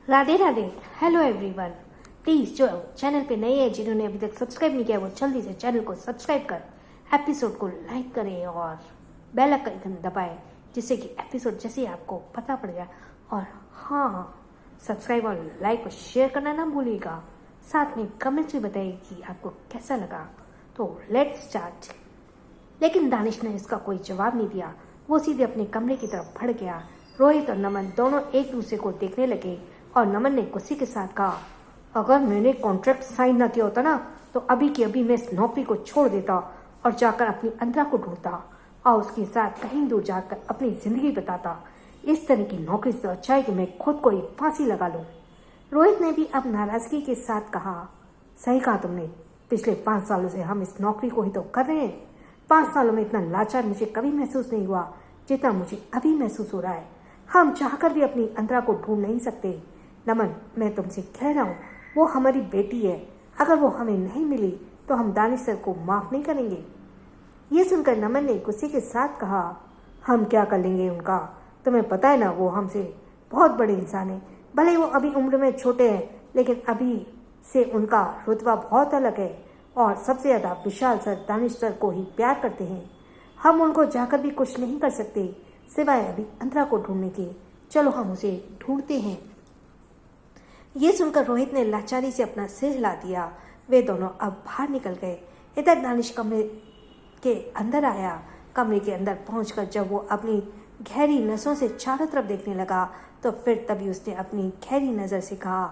Radhe Radhe. Hello everyone. Please जो channel पे नए हैं, जिन्होंने अभी तक सब्सक्राइब नहीं किया, वो जल्दी से चैनल को सब्सक्राइब कर एपिसोड को लाइक करें और बेल आइकन दबाएं, जिससे कि एपिसोड जैसे ही आपको पता पड़ जाए। और हाँ, सब्सक्राइब और लाइक और शेयर करना ना भूलिएगा। साथ में कमेंट्स भी बताइए कि आपको कैसा लगा। तो लेट्स स्टार्ट। लेकिन दानिश ने इसका कोई जवाब नहीं दिया। वो सीधे अपने कमरे की तरफ बढ़ गया। रोहित और नमन दोनों एक दूसरे को देखने लगे और नमन ने गुस्से के साथ कहा, अगर मैंने कॉन्ट्रैक्ट साइन ना किया होता ना, तो अभी की अभी मैं इस नौकरी को छोड़ देता और जाकर अपनी अंतरा को ढूंढता और उसके साथ कहीं दूर जाकर अपनी जिंदगी बिताता। इस तरह की नौकरी से अच्छा है कि मैं खुद को ही फांसी लगा लूं। रोहित ने भी अब नाराजगी के साथ कहा, सही कहा तुमने। पिछले 5 सालों से हम इस नौकरी को ही तो कर रहे हैं। 5 सालों में इतना लाचार मुझे कभी महसूस नहीं हुआ जितना मुझे अभी महसूस हो रहा है। हम चाहकर भी अपनी अंतरा को ढूंढ नहीं सकते। नमन, मैं तुमसे कह रहा हूँ, वो हमारी बेटी है। अगर वो हमें नहीं मिली तो हम दानिश सर को माफ नहीं करेंगे। ये सुनकर नमन ने गुस्से के साथ कहा, हम क्या कर लेंगे उनका? तुम्हें पता है ना, वो हमसे बहुत बड़े इंसान हैं। भले वो अभी उम्र में छोटे हैं, लेकिन अभी से उनका रुतबा बहुत अलग है और सबसे ज़्यादा विशाल सर दानिश सर को ही प्यार करते हैं। हम उनको जाकर भी कुछ नहीं कर सकते सिवाय अभी अंतरा को ढूंढने के। चलो हम उसे ढूंढते हैं। ये सुनकर रोहित ने लाचारी से अपना सिर हिला दिया। वे दोनों अब बाहर निकल गए। इधर दानिश कमरे के अंदर आया। कमरे के अंदर पहुंचकर जब वो अपनी गहरी नसों से चारों तरफ देखने लगा, तो फिर तभी उसने अपनी गहरी नजर से कहा,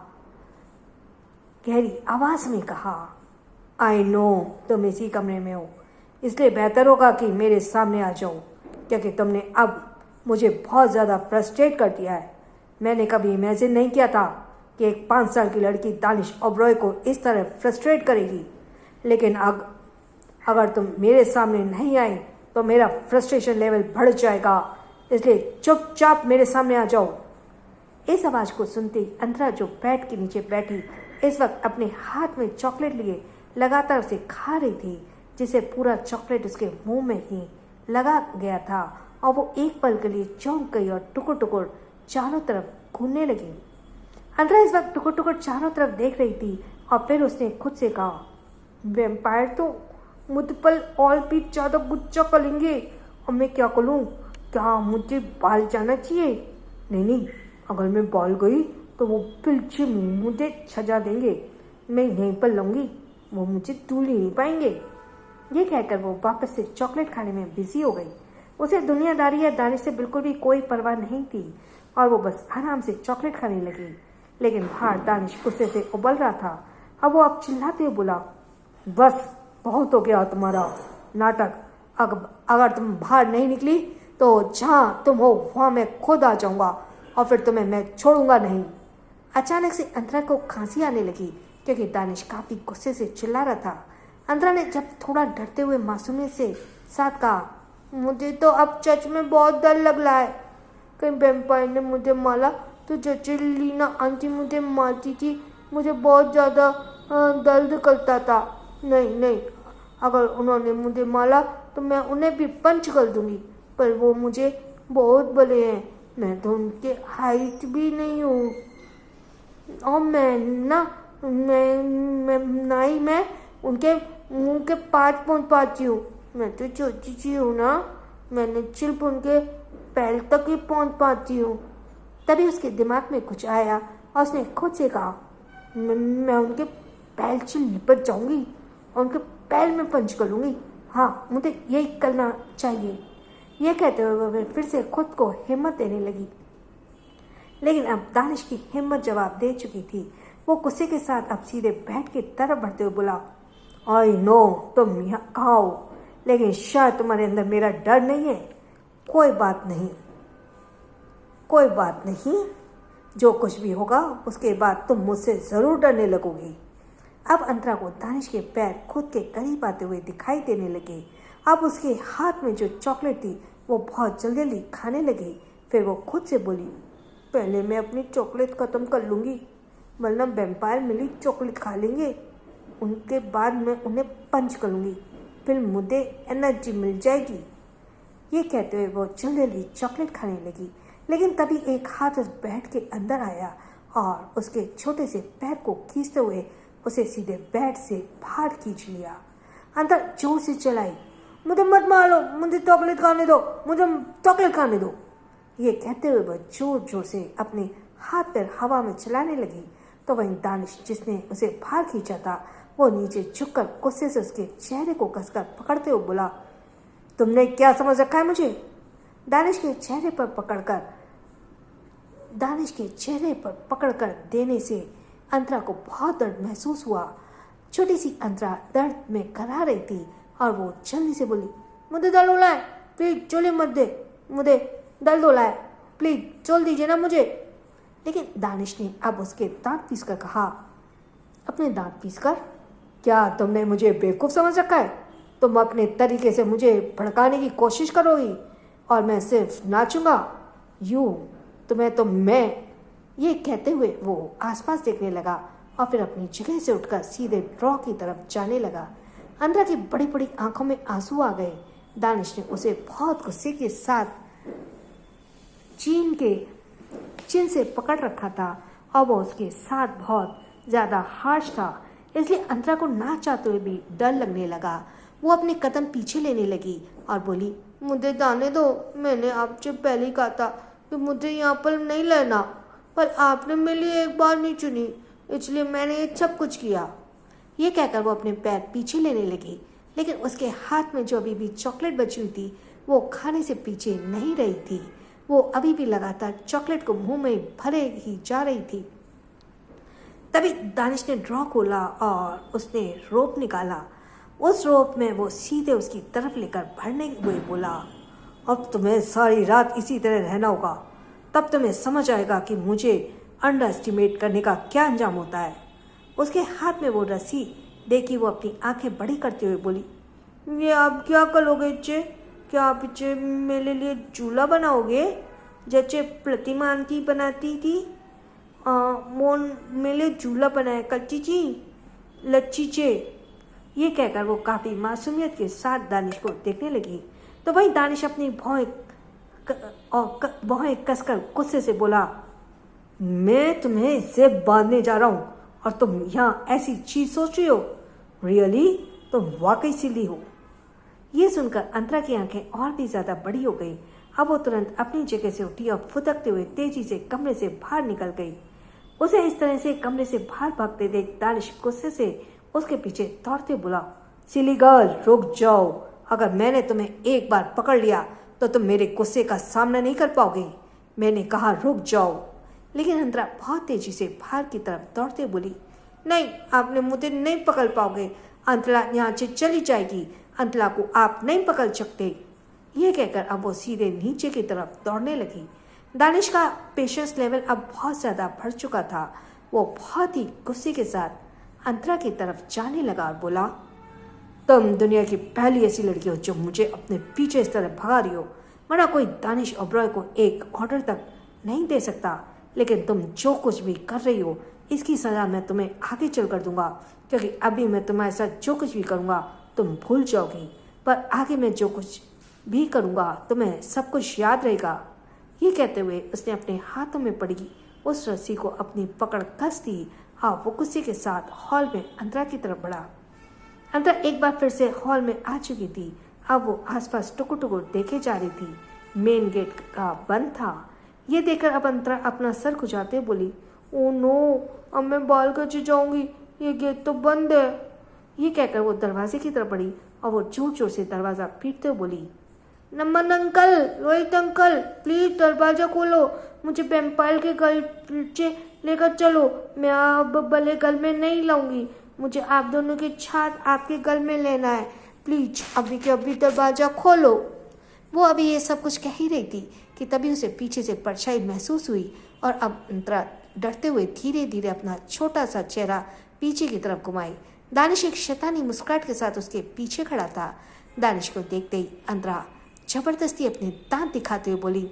गहरी आवाज में कहा, आई नो तुम इसी कमरे में हो, इसलिए बेहतर होगा कि मेरे सामने आ जाओ, क्योंकि तुमने अब मुझे बहुत ज़्यादा फ्रस्ट्रेट कर दिया है। मैंने कभी इमेजिन नहीं किया था कि एक 5 साल की लड़की दानिश ओबरॉय को इस तरह फ्रस्ट्रेट करेगी। लेकिन अगर तुम मेरे सामने नहीं आई तो मेरा फ्रस्ट्रेशन लेवल बढ़ जाएगा, इसलिए चुपचाप मेरे सामने आ जाओ। इस आवाज़ को सुनते ही अंतरा, जो बेड के नीचे बैठी इस वक्त अपने हाथ में चॉकलेट लिए लगातार उसे खा रही थी, जिसे पूरा चॉकलेट उसके मुंह में ही लगा गया था, और वो एक पल के लिए चौंक गई और टुकुर टुकुर चारों तरफ घूमने लगी। अंतरा इस वक्त टुकुर टुकुर चारों तरफ देख रही थी और फिर उसने खुद से कहा, वैम्पायर तो मुझ पर और भी ज़्यादा गुस्सा करेंगे और मैं क्या करूँ? क्या मुझे बाल जाना चाहिए? नहीं, अगर मैं बाल गई तो वो पीछे मुझे सजा देंगे। मैं यहीं पर लूँगी, वो मुझे तूल ही नहीं पाएंगे। ये कहकर वो वापस से चॉकलेट खाने में बिजी हो गई। उसे दुनियादारी या दानिश से बिल्कुल भी कोई परवाह नहीं थी और वो बस आराम से चॉकलेट खाने लगी। लेकिन बाहर दानिश गुस्से से उबल रहा था। अब वो चिल्लाते हुए बोला, बस बहुत हो गया तुम्हारा नाटक। अगर तुम बाहर नहीं निकली तो जहाँ तुम हो वहाँ मैं खुद आ जाऊँगा और फिर तुम्हें मैं छोड़ूंगा नहीं। अचानक से अंतरा को खांसी आने लगी, क्योंकि दानिश काफ़ी गुस्से से चिल्ला रहा था। अंतरा ने जब थोड़ा डरते हुए मासूमियत से साथ कहा, मुझे तो अब सच में बहुत डर लग रहा है। कहीं वैम्पायर ने मुझे मारा तो चाची लीना आंटी मुझे मारती थी, मुझे बहुत ज़्यादा दर्द करता था। नहीं, अगर उन्होंने मुझे मारा तो मैं उन्हें भी पंच कर दूंगी, पर वो मुझे बहुत बड़े हैं, मैं तो उनके हाइट भी नहीं हूँ। और मैं उनके मुंह के पास पहुँच पाती हूँ। मैं तो छोटी सी हूँ ना, मैंने सिर्फ उनके पैर तक ही पहुँच पाती हूँ। तभी उसके दिमाग में कुछ आया और उसने खुद से कहा, मैं उनके पैर से लिपट जाऊंगी और उनके पैर में पंच करूंगी। हाँ, मुझे यही करना चाहिए। यह कहते हुए वह फिर से खुद को हिम्मत देने लगी। लेकिन अब दानिश की हिम्मत जवाब दे चुकी थी। वो गुस्से के साथ अब सीधे बेड की तरफ बढ़ते हुए बोला, आई नो तुम यहाँ कहाँ हो, लेकिन शायद तुम्हारे अंदर मेरा डर नहीं है। कोई बात नहीं, जो कुछ भी होगा उसके बाद तुम मुझसे ज़रूर डरने लगोगी। अब अंतरा को दानिश के पैर खुद के करीब आते हुए दिखाई देने लगे। अब उसके हाथ में जो चॉकलेट थी वो बहुत जल्दी खाने लगी। फिर वो खुद से बोली, पहले मैं अपनी चॉकलेट ख़त्म कर लूँगी, वरना वैम्पायर मिली चॉकलेट खा लेंगे। उनके बाद मैं उन्हें पंच करूँगी, फिर मुझे एनर्जी मिल जाएगी। ये कहते हुए वो जल्दी चॉकलेट खाने लगी। लेकिन तभी एक हाथ उस बेड के अंदर आया और उसके छोटे से पैर को खींचते हुए उसे सीधे बेड से बाहर खींच लिया। अंदर जोर से चलाई, मुझे मत मारो, मुझे चॉकलेट खाने दो, मुझे चॉकलेट खाने दो। ये कहते हुए वह जोर जोर से अपने हाथ पैर हवा में चलाने लगी। तो वहीं दानिश, जिसने उसे बाहर खींचा था, वो नीचे झुककर गुस्से से उसके चेहरे को कसकर पकड़ते हुए बोला, तुमने क्या समझ रखा है मुझे? दानिश के चेहरे पर पकड़कर देने से अंतरा को बहुत दर्द महसूस हुआ। छोटी सी अंतरा दर्द में करा रही थी और वो जल्दी से बोली, मुझे दल उलाए, प्लीज चोली मत दे, मुझे दल उलाए, प्लीज चोल दीजिए ना मुझे। लेकिन दानिश ने अब उसके दांत पीसकर कहा, अपने दांत पीसकर? क्या तुमने मुझे बेवकूफ़ समझ रखा है? तुम अपने तरीके से मुझे भड़काने की कोशिश करोगी और मैं सिर्फ नाचूंगा? यूं तुम्हें तो मैं। ये कहते हुए वो आसपास देखने लगा और फिर अपनी जगह से उठकर सीधे ड्रॉ की तरफ जाने लगा। अंतरा की बड़ी बड़ी आंखों में आंसू आ गए। दानिश ने उसे बहुत गुस्से के साथ चिन से पकड़ रखा था और वो उसके साथ बहुत ज़्यादा हार्श था, इसलिए अंतरा को ना चाहते हुए भी डर लगने लगा। वो अपने कदम पीछे लेने लगी और बोली, मुझे जाने दो, मैंने आपसे पहले ही कहा था कि मुझे यहाँ पर नहीं लेना, पर आपने मेरे लिए एक बार नहीं चुनी, इसलिए मैंने ये सब कुछ किया। ये कहकर वो अपने पैर पीछे लेने लगी, लेकिन उसके हाथ में जो अभी भी चॉकलेट बची हुई थी वो खाने से पीछे नहीं रही थी। वो अभी भी लगातार चॉकलेट को मुंह में भरे ही जा रही थी। तभी दानिश ने ड्रॉ खोला और उसने रोप निकाला। उस रोप में वो सीधे उसकी तरफ लेकर भरने हुए बोला, अब तुम्हें सारी रात इसी तरह रहना होगा, तब तुम्हें समझ आएगा कि मुझे अंडर एस्टिमेट करने का क्या अंजाम होता है। उसके हाथ में वो रस्सी देखी वो अपनी आंखें बड़ी करते हुए बोली, ये आप क्या करोगे इच्चे? क्या आप इच्चे मेरे लिए झूला बनाओगे जैसे प्रतिमा आंटी बनाती थी? मोन मेरे लिए झूला बनाया करती थी लच्ची चे। ये कहकर वो काफ़ी मासूमियत के साथ दानिश को देखने लगी। तो वही दानिश अपनी भौहें कसकर गुस्से से बोला, मैं तुम्हें इससे बांधने जा रहा हूँ और तुम यहाँ ऐसी चीज सोच रही हो? रियली तुम वाकई सिली हो। ये सुनकर अंतरा की आंखें और भी ज्यादा बड़ी हो गई। अब वो तुरंत अपनी जगह से उठी और फुदकते हुए तेजी से कमरे से बाहर निकल गई। उसे इस तरह से कमरे से बाहर भागते देख दानिश गुस्से से उसके पीछे दौड़ते बोला, सिली गर्ल रुक जाओ, अगर मैंने तुम्हें एक बार पकड़ लिया तो तुम मेरे गुस्से का सामना नहीं कर पाओगे। मैंने कहा रुक जाओ। लेकिन अंतरा बहुत तेजी से बाहर की तरफ दौड़ते बोली, नहीं, आपने मुझे नहीं पकड़ पाओगे, अंतरा यहाँ से चली जाएगी, अंतरा को आप नहीं पकड़ सकते। यह कहकर अब वो सीधे नीचे की तरफ दौड़ने लगी। दानिश का पेशेंस लेवल अब बहुत ज़्यादा बढ़ चुका था। वो बहुत ही गुस्से के साथ अंतरा की तरफ जाने लगा और बोला, तुम दुनिया की पहली ऐसी लड़की हो जो मुझे अपने पीछे इस तरह भगा रही हो, वरना कोई दानिश ओबरॉय को एक ऑर्डर तक नहीं दे सकता। लेकिन तुम जो कुछ भी कर रही हो इसकी सज़ा मैं तुम्हें आगे चल कर दूंगा, क्योंकि अभी मैं तुम्हारे साथ जो कुछ भी करूँगा तुम भूल जाओगी, पर आगे मैं जो कुछ भी करूँगा तुम्हें सब कुछ याद रहेगा। ये कहते हुए उसने अपने हाथों में पड़ी उस रस्सी को अपनी पकड़ कस दी और वो गुस्से के साथ हॉल में अंतरा की तरफ बढ़ा। अंतरा एक बार फिर से हॉल में आ चुकी थी। अब वो आसपास टुकुर टुकुर देखे जा रही थी। मेन गेट का बंद था। ये देखकर अब अंतरा अपना सर खुजाते बोली, ओ नो, अब मैं बाल कैसे जाऊंगी, ये गेट तो बंद है। ये कहकर वो दरवाजे की तरफ बढ़ी और वो जोर जोर से दरवाज़ा पीटते हुए बोली, नमन अंकल, रोहित अंकल, प्लीज दरवाजा खोलो, मुझे वेम्पायर के गलचे लेकर चलो, मैं अब भले गल में नहीं लाऊंगी, मुझे आप दोनों के छात आपके गल में लेना है, प्लीज अभी के अभी दरवाजा खोलो। वो अभी ये सब कुछ कह ही रही थी कि तभी उसे पीछे से परछाई महसूस हुई और अब अंतरा डरते हुए धीरे धीरे अपना छोटा सा चेहरा पीछे की तरफ घुमाई। दानिश एक शैतानी मुस्कुराहट के साथ उसके पीछे खड़ा था। दानिश को देखते ही अंतरा जबरदस्ती अपने दांत दिखाते हुए बोली,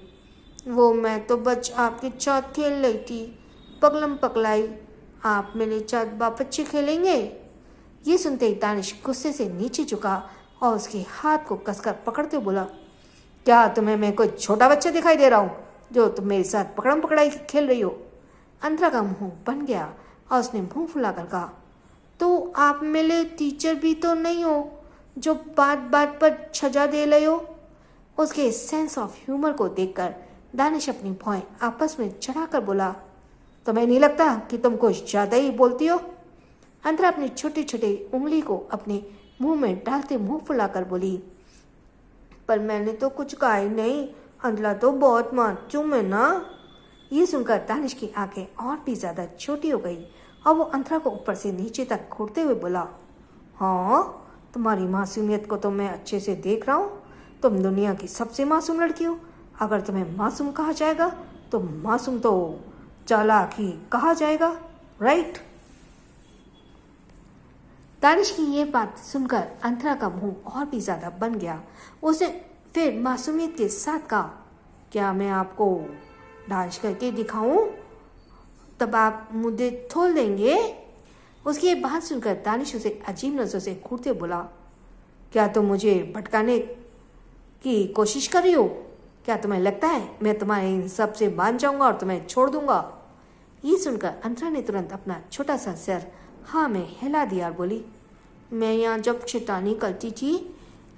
वो मैं तो बच आपके साथ खेल रही थी, पगलम पगलाई, आप मेरे साथ बापच्चे खेलेंगे? ये सुनते ही दानिश गुस्से से नीचे झुका और उसके हाथ को कसकर पकड़ते बोला, क्या तुम्हें मैं कोई छोटा बच्चा दिखाई दे रहा हूँ जो तुम मेरे साथ पकड़म पकड़ाई खेल रही हो? अंतरा का मुंह बन गया और उसने मुंह फुलाकर कहा, तो आप मेरे टीचर भी तो नहीं हो जो बात बात पर सजा दे रहे हो। उसके सेंस ऑफ ह्यूमर को देखकर दानिश अपनी भौहें आपस में चढ़ाकर बोला, तुम्हें नहीं लगता कि तुम कुछ ज्यादा ही बोलती हो? अंतरा अपनी छोटी छोटी उंगली को अपने मुंह में डालते मुंह फुलाकर बोली, पर मैंने तो कुछ कहा ही नहीं, अंतरा तो बहुत मासूम है ना। ये सुनकर दानिश की आंखें और भी ज्यादा छोटी हो गई और वो अंतरा को ऊपर से नीचे तक घूरते हुए बोला, हाँ तुम्हारी मासूमियत को तो मैं अच्छे से देख रहा हूँ। तुम दुनिया की सबसे मासूम लड़की हो। अगर तुम्हें मासूम कहा जाएगा तो मासूम तो चालाक ही कहा जाएगा, राइट? दानिश की ये बात सुनकर अंतरा का मुंह और भी ज्यादा बन गया। उसने फिर मासूमियत के साथ कहा, क्या मैं आपको डांस करके दिखाऊं? तब आप मुझे थोल देंगे? उसकी ये बात सुनकर दानिश उसे अजीब नजरों से घूरते बोला, क्या तुम मुझे भटकाने की कोशिश कर रही हो? क्या तुम्हें लगता है मैं तुम्हारे इन सब से मान जाऊंगा और तुम्हें छोड़ दूंगा? ये सुनकर अंतरा ने तुरंत अपना छोटा सा सिर हाँ में हिला दिया और बोली, मैं यहाँ जब शैतानी करती थी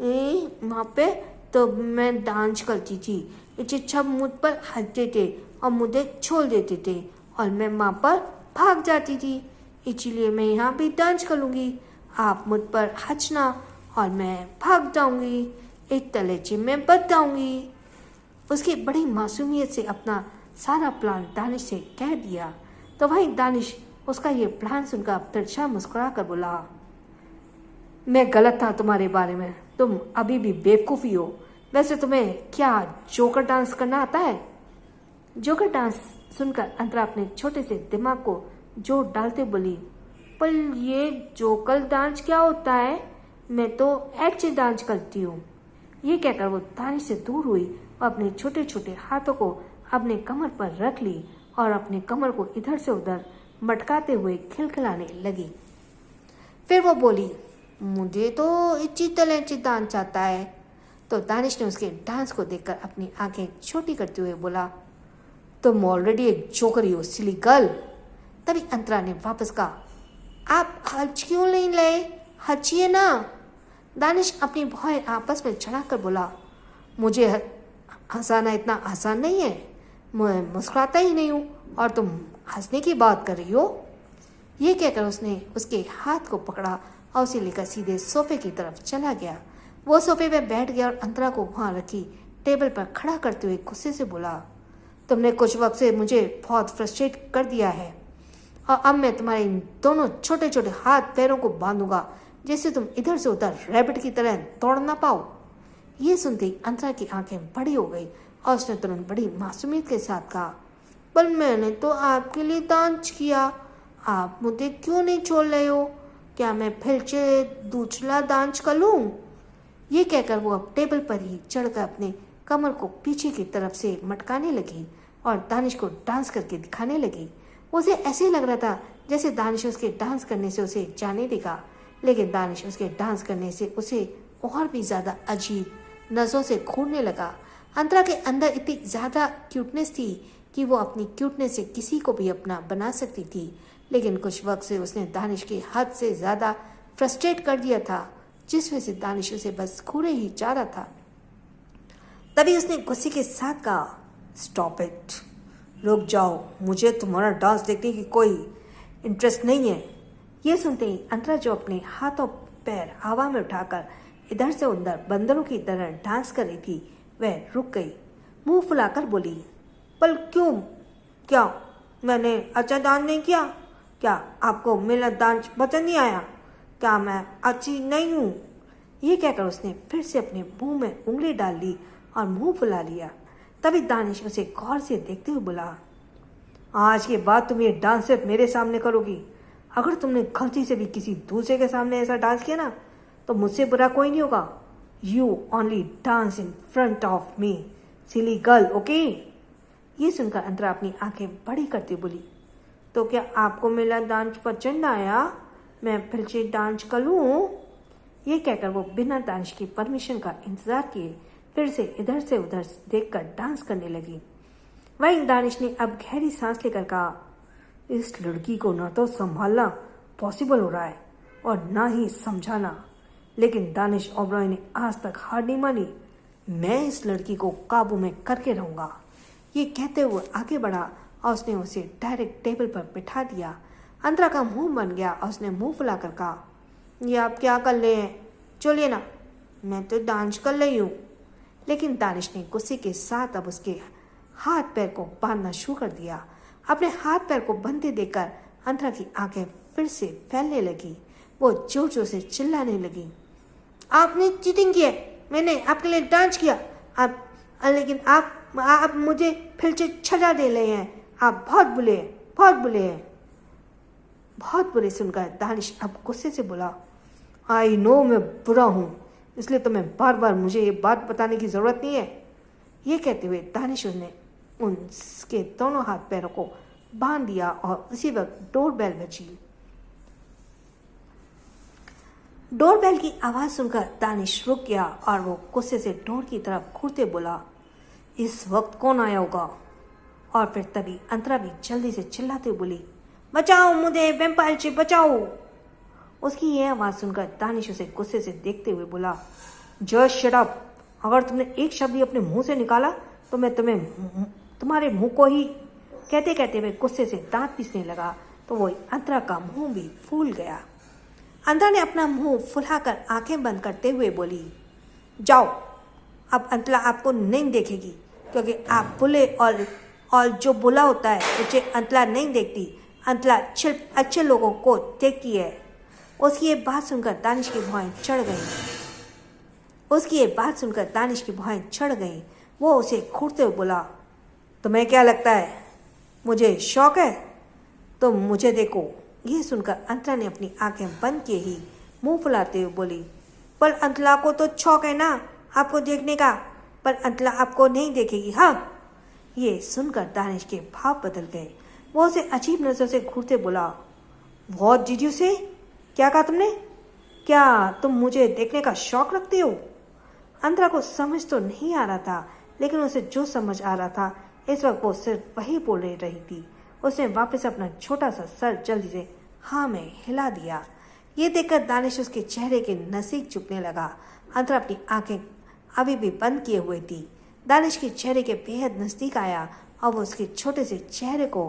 वहाँ पे तो मैं डांस करती थी। ये सब मुझ पर हंसते थे और मुझे छोड़ देते थे और मैं वहाँ पर भाग जाती थी। इसीलिए मैं यहाँ भी डांस करूँगी। आप मुझ पर हंसना और मैं भाग जाऊँगी। एक तरह से मैं बच जाऊँगी। उसकी बड़ी मासूमियत से अपना सारा प्लान दानिश से कह दिया तो वहीं दानिश उसका ये प्लान सुनकर तिरछा मुस्कुरा कर बोला, मैं गलत था तुम्हारे बारे में। तुम अभी भी बेवकूफ़ी हो। वैसे तुम्हें क्या जोकर डांस करना आता है? जोकर डांस सुनकर अंतरा अपने छोटे से दिमाग को जोर डालते बोली, पर ये जोकर डांस क्या होता है? मैं तो ऐसे डांस करती हूँ। ये कहकर वो दानिश से दूर हुई और अपने छोटे छोटे हाथों को अपने कमर पर रख ली और अपने कमर को इधर से उधर मटकाते हुए खिलखिलाने लगी। फिर वो बोली, मुझे तो इसी तरह से डांस आता है। तो दानिश ने उसके डांस को देखकर अपनी आंखें छोटी करते हुए बोला, तुम ऑलरेडी एक जोकरी हो सिली गर्ल। तभी अंतरा ने वापस कहा, आप हंस क्यों नहीं लाए? हंसिए ना। दानिश अपनी भौहें आपस में चढ़ाकर बोला, मुझे हंसाना इतना आसान नहीं है। मैं मुस्कुराता ही नहीं हूँ और तुम हंसने की बात कर रही हो। ये कहकर उसने उसके हाथ को पकड़ा और उसे लेकर सीधे सोफे की तरफ चला गया। वो सोफे पे बैठ गया और अंतरा को वहाँ रखी टेबल पर खड़ा करते हुए गुस्से से बोला, तुमने कुछ वक्त से मुझे बहुत फ्रस्ट्रेट कर दिया है और अब मैं तुम्हारे इन दोनों छोटे छोटे हाथ पैरों को बांधूंगा जिससे तुम इधर से उधर रैबिट की तरह दौड़ ना पाओ। ये सुनते ही अंतरा की आंखें बड़ी हो गई और उसने तुरंत बड़ी मासूमियत के साथ कहा, पर मैंने तो आपके लिए डांस किया। आप मुझे क्यों नहीं छोड़ रहे हो? क्या मैं फिर से दूसरा डांस कर लूँ? ये कहकर वो अब टेबल पर ही चढ़कर अपने कमर को पीछे की तरफ से मटकाने लगी और दानिश को डांस करके दिखाने लगी। उसे ऐसे लग रहा था जैसे दानिश उसके डांस करने से उसे जाने देगा, लेकिन दानिश उसके डांस करने से उसे और भी ज़्यादा अजीब नज़रों से घूरने लगा। अंतरा के अंदर इतनी ज़्यादा क्यूटनेस थी कि वो अपनी क्यूटनेस से किसी को भी अपना बना सकती थी, लेकिन कुछ वक्त से उसने दानिश की हद से ज़्यादा फ्रस्ट्रेट कर दिया था, जिस वजह से दानिश उसे बस घूरे ही जा रहा था। तभी उसने गुस्से के साथ कहा, स्टॉप इट, रुक जाओ, मुझे तुम्हारा डांस देखने की कोई इंटरेस्ट नहीं है। ये सुनते ही अंतरा जो अपने हाथों पैर हवा में उठाकर इधर से उधर बंदरों की तरह डांस कर रही थी, वह रुक गई, मुंह फुलाकर बोली, पर क्यों? क्या मैंने अच्छा डांस नहीं किया? क्या आपको मेरा डांस पसंद नहीं आया? क्या मैं अच्छी नहीं हूँ? ये कहकर उसने फिर से अपने मुंह में उंगली डाल ली और मुंह फुला लिया। तभी दानिश उसे गौर से देखते हुए बोला, आज के बाद तुम ये डांस सिर्फ मेरे सामने करोगी। अगर तुमने गलती से भी किसी दूसरे के सामने ऐसा डांस किया ना तो मुझसे बुरा कोई नहीं होगा। You only dance in front of me silly girl, okay? ये सुनकर अंतरा अपनी आंखें बड़ी करती बोली, तो क्या आपको मेरा डांस पसंद आया? मैं फिर से डांस कर लूँ? ये कहकर वो बिना दानिश की परमिशन का इंतजार किए फिर से इधर देखकर डांस करने लगी। वहीं दानिश ने अब गहरी सांस लेकर कहा, इस लड़की को ना तो संभालना पॉसिबल हो रहा है और ना ही समझाना, लेकिन दानिश ओबरॉय ने आज तक हार नहीं मानी। मैं इस लड़की को काबू में करके रहूंगा। ये कहते हुए आगे बढ़ा और उसने उसे डायरेक्ट टेबल पर बिठा दिया। अंतरा का मुंह बन गया और उसने मुंह फुलाकर कहा, ये आप क्या कर रहे हैं? चलिए ना, मैं तो डांस कर रही हूँ। लेकिन दानिश ने गुस्से के साथ अब उसके हाथ पैर को बांधना शुरू कर दिया। अपने हाथ पैर को बंधे देखकर अंतरा की आंखें फिर से फैलने लगी। वो जोर जोर से चिल्लाने लगी, आपने चीटिंग की है, मैंने आपके लिए डांस किया, लेकिन आप मुझे फिर से सजा दे रहे हैं। आप बहुत बुरे हैं, बहुत बुरे हैं। बहुत बुरे सुनकर दानिश अब गुस्से से बोला, आई नो मैं बुरा हूँ, इसलिए तुम्हें बार बार मुझे ये बात बताने की ज़रूरत नहीं है। ये कहते हुए दानिश ने उसके दोनों हाथ पैरों को बांध दिया और उसी वक्त डोरबेल बजी। डोरबेल की आवाज़ सुनकर दानिश रुक गया और वो गुस्से से डोर की तरफ घूरते बोला, इस वक्त कौन आया होगा? और फिर तभी अंतरा भी जल्दी से चिल्लाते बोली, बचाओ मुझे, वैम्पायर से बचाओ। उसकी यह आवाज़ सुनकर दानिश उसे गुस्से से देखते हुए बोला, जस्ट शट अप। अगर तुमने एक शब्द भी अपने मुंह से निकाला तो मैं तुम्हारे मुंह को ही। कहते कहते हुए गुस्से से दांत पीसने लगा तो वो अंतरा का मुंह भी फूल गया। अंतरा ने अपना मुंह फुलाकर आंखें बंद करते हुए बोली, जाओ, अब अंतरा आपको नहीं देखेगी, क्योंकि आप बुले और जो बुला होता है उसे अंतरा नहीं देखती। अंतरा सिर्फ अच्छे लोगों को देखती है। उसकी ये बात सुनकर दानिश की भुआएं चढ़ गईं। वो उसे घूरते हुए बोला, तुम्हें क्या लगता है मुझे शौक है? तुम मुझे देखो। ये सुनकर अंतरा ने अपनी आंखें बंद किए ही मुंह फुलाते हुए बोली, पर अंतरा को तो शौक है ना आपको देखने का, पर अंतरा आपको नहीं देखेगी। हाँ। ये सुनकर दानिश के भाव बदल गए। वो उसे अजीब नजर से घूरते बोला, व्हाट डिड यू से? क्या कहा तुमने? क्या तुम मुझे देखने का शौक रखते हो? अंतरा को समझ तो नहीं आ रहा था, लेकिन उसे जो समझ आ रहा था इस वक्त वो सिर्फ वही बोल रही थी। उसने वापस अपना छोटा सा सर जल्दी से हाँ में हिला दिया। ये देखकर दानिश उसके चेहरे के नज़दीक झुकने लगा। अंतरा अपनी आंखें अभी भी बंद किए हुए थी। दानिश के चेहरे के बेहद नज़दीक आया और वो उसके छोटे से चेहरे को,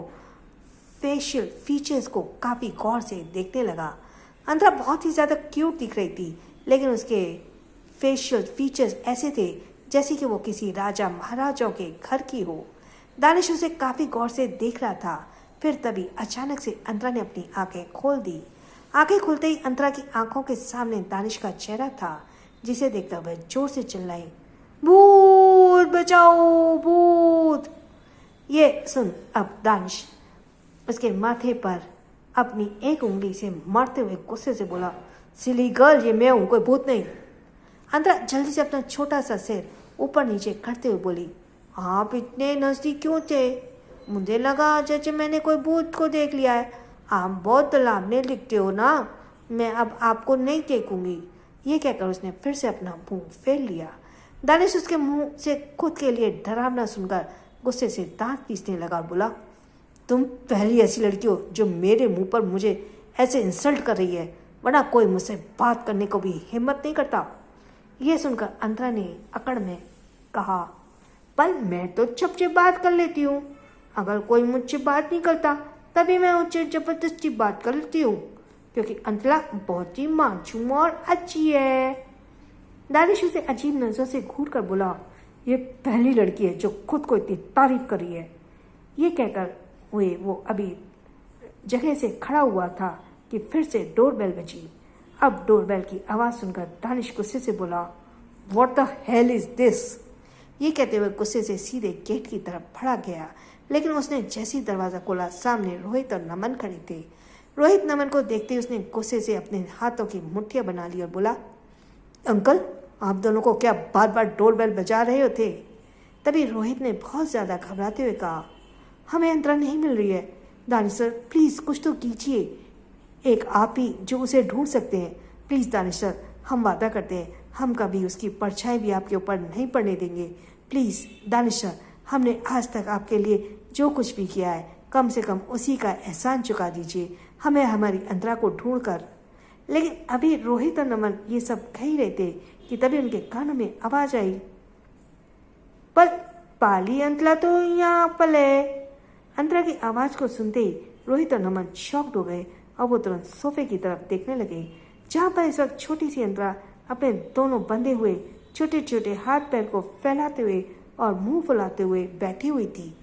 फेशियल फीचर्स को काफ़ी गौर से देखने लगा। अंतरा बहुत ही ज़्यादा क्यूट दिख रही थी, लेकिन उसके फेशियल फीचर्स ऐसे थे जैसे कि वो किसी राजा महाराजाओं के घर की हो। दानिश उसे काफ़ी गौर से देख रहा था। फिर तभी अचानक से अंतरा ने अपनी आंखें खोल दी। आंखें खुलते ही अंतरा की आंखों के सामने दानिश का चेहरा था, जिसे देखकर वह जोर से चिल्लाई, भूत बचाओ, भूत। ये सुन अब दानिश उसके माथे पर अपनी एक उंगली से मारते हुए गुस्से से बोला, सिली गर्ल, ये मैं हूँ, कोई भूत नहीं। अंतरा जल्दी से अपना छोटा सा सिर ऊपर नीचे करते हुए बोली, आप इतने नज़दीक क्यों थे? मुझे लगा जैसे मैंने कोई भूत को देख लिया है। आप बहुत डरावने लिखते हो ना, मैं अब आपको नहीं देखूंगी। ये कहकर उसने फिर से अपना मुंह फेर लिया। दानिश उसके मुंह से खुद के लिए डरावना सुनकर गुस्से से दांत पीसने लगा, बोला, तुम पहली ऐसी लड़की हो जो मेरे मुंह पर मुझे ऐसे इंसल्ट कर रही है, वरना कोई मुझसे बात करने को भी हिम्मत नहीं करता। यह सुनकर अंतरा ने अकड़ में कहा, पर मैं तो चुपचाप बात कर लेती हूँ। अगर कोई मुझसे बात नहीं करता तभी मैं उससे जबरदस्ती बात कर लेती हूँ, क्योंकि अंतरा बहुत ही मासूम और अच्छी है। दानिश उसे अजीब नजर से घूर कर बोला, ये पहली लड़की है जो खुद को इतनी तारीफ कर रही है। ये कहकर वो अभी जगह से खड़ा हुआ था कि फिर से डोरबेल बजी। अब डोरबेल की आवाज़ सुनकर दानिश गुस्से से बोला, what the hell is this? ये कहते हुए गुस्से से सीधे गेट की तरफ भड़क गया, लेकिन उसने जैसे ही दरवाज़ा खोला, सामने रोहित और नमन खड़े थे। रोहित नमन को देखते ही उसने गुस्से से अपने हाथों की मुट्ठियाँ बना ली और बोला, अंकल, आप दोनों को क्या बार बार डोरबेल बजा रहे हो थे? तभी रोहित ने बहुत ज़्यादा घबराते हुए कहा, हमें अंतरा नहीं मिल रही है। दानिश सर, प्लीज़ कुछ तो कीजिए। एक आप ही जो उसे ढूंढ सकते हैं। प्लीज़ दानिश सर, हम वादा करते हैं हम कभी उसकी परछाई भी आपके ऊपर नहीं पड़ने देंगे। प्लीज़ दानिश सर, हमने आज तक आपके लिए जो कुछ भी किया है कम से कम उसी का एहसान चुका दीजिए हमें हमारी अंतरा को ढूंढ कर। लेकिन अभी रोहित और नमन ये सब कह ही रहे थे कि तभी उनके कानों में आवाज आई, पर पाली अंतला तो यहाँ पले। अंतरा की आवाज को सुनते ही रोहित और नमन शॉक्ड हो गए और वो तुरंत सोफे की तरफ देखने लगे, जहां पर इस वक्त छोटी सी अंतरा अपने दोनों बंधे हुए छोटे छोटे हाथ पैर को फैलाते हुए और मुंह फुलाते हुए बैठी हुई थी।